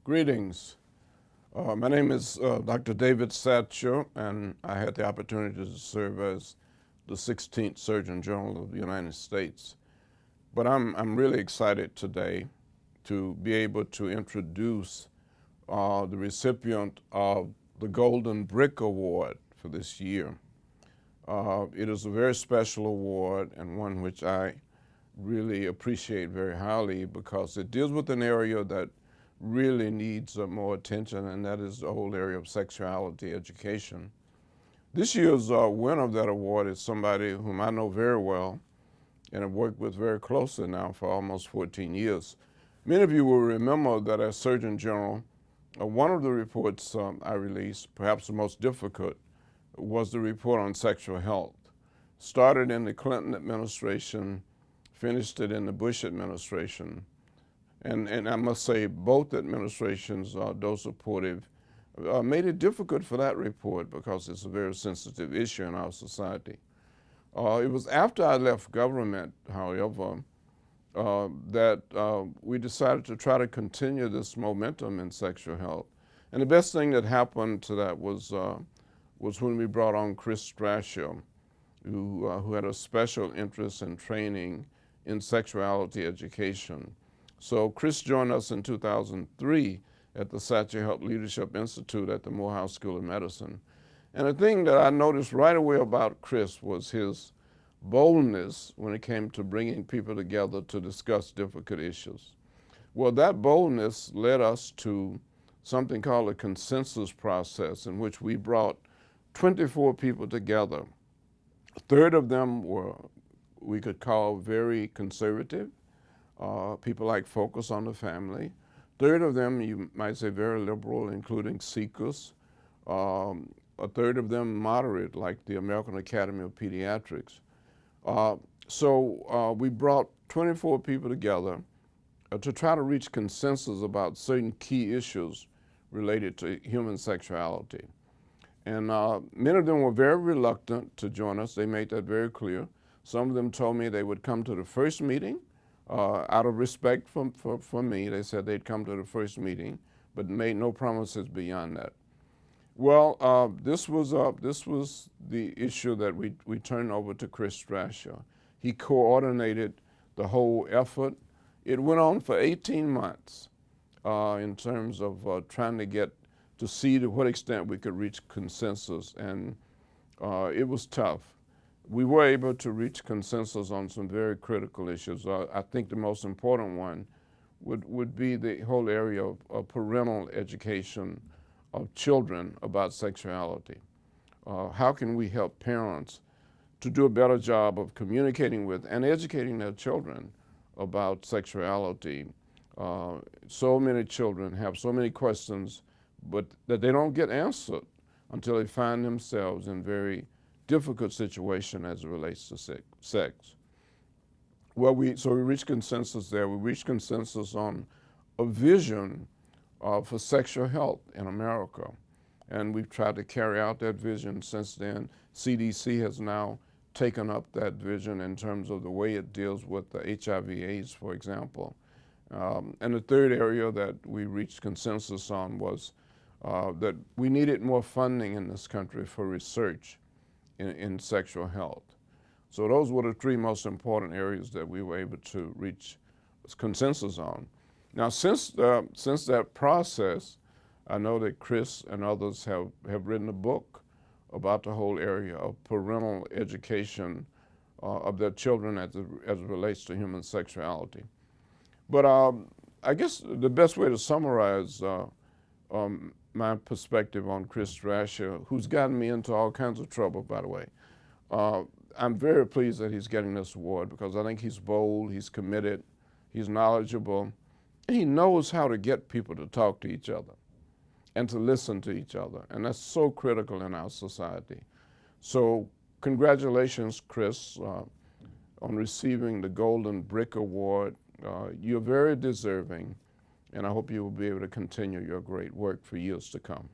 Greetings. My name is Dr. David Satcher, and I had the opportunity to serve as the 16th Surgeon General of the United States. But I'm really excited today to be able to introduce the recipient of the Golden Brick Award for this year. It is a very special award and one which I really appreciate very highly because it deals with an area that really needs more attention, and that is the whole area of sexuality education. This year's winner of that award is somebody whom I know very well and have worked with very closely now for almost 14 years. Many of you will remember that as Surgeon General, one of the reports I released, perhaps the most difficult, was the report on sexual health. Started in the Clinton administration, finished it in the Bush administration. And I must say both administrations, though supportive, made it difficult for that report because it's a very sensitive issue in our society. It was after I left government, however, that we decided to try to continue this momentum in sexual health. And the best thing that happened to that was when we brought on Chris Thrasher, who had a special interest in training in sexuality education. So Chris joined us in 2003 at the Satcher Health Leadership Institute at the Morehouse School of Medicine. And the thing that I noticed right away about Chris was his boldness when it came to bringing people together to discuss difficult issues. Well, that boldness led us to something called a consensus process, in which we brought 24 people together. A third of them were, we could call, very conservative. People like focus on the family. Third of them, you might say, very liberal, including seekers. A third of them moderate, like the American Academy of Pediatrics. So we brought 24 people together to try to reach consensus about certain key issues related to human sexuality. And many of them were very reluctant to join us. They made that very clear. Some of them told me they would come to the first meeting. Out of respect for me, they said they'd come to the first meeting, but made no promises beyond that. Well, this was the issue that we turned over to Chris Thrasher. He coordinated the whole effort. It went on for 18 months in terms of trying to get to see to what extent we could reach consensus, and it was tough. We were able to reach consensus on some very critical issues. I think the most important one would be the whole area of parental education of children about sexuality. How can we help parents to do a better job of communicating with and educating their children about sexuality? So many children have so many questions, but that they don't get answered until they find themselves in very difficult situation as it relates to sex. Well, so we reached consensus there. We reached consensus on a vision for sexual health in America. And we've tried to carry out that vision since then. CDC has now taken up that vision in terms of the way it deals with the HIV/AIDS, for example. And the third area that we reached consensus on was that we needed more funding in this country for research in sexual health. So those were the three most important areas that we were able to reach consensus on. Now, since that process, I know that Chris and others have written a book about the whole area of parental education of their children as it relates to human sexuality. But I guess the best way to summarize my perspective on Chris Thrasher, who's gotten me into all kinds of trouble, by the way. I'm very pleased that he's getting this award because I think he's bold, he's committed, he's knowledgeable, and he knows how to get people to talk to each other and to listen to each other, and that's so critical in our society. So congratulations, Chris, on receiving the Golden Brick Award. You're very deserving, and I hope you will be able to continue your great work for years to come.